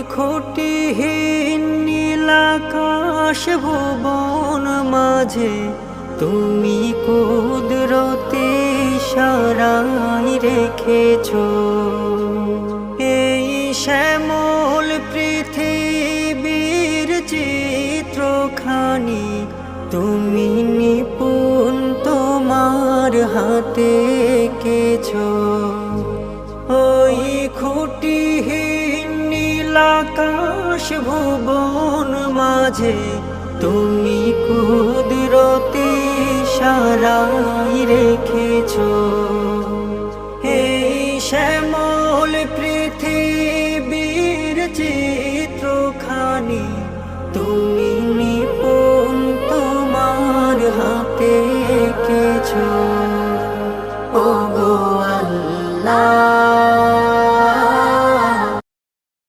খুঁটিহীন নীলাকাশ ভুবন মাঝে তুমি কুদরতি ইশারায় রেখেছো এই শ্যামল পৃথিবীর চিত্রখানি তুমি নিপুণ তোমার হাতে এঁকেছো ওই খুঁটিহীন নীলাকাশ ভুবন মাঝে তুমি কুদরতি ইশারায় রেখেছো এই শ্যামল পৃথিবীর চিত্রখানি তুমি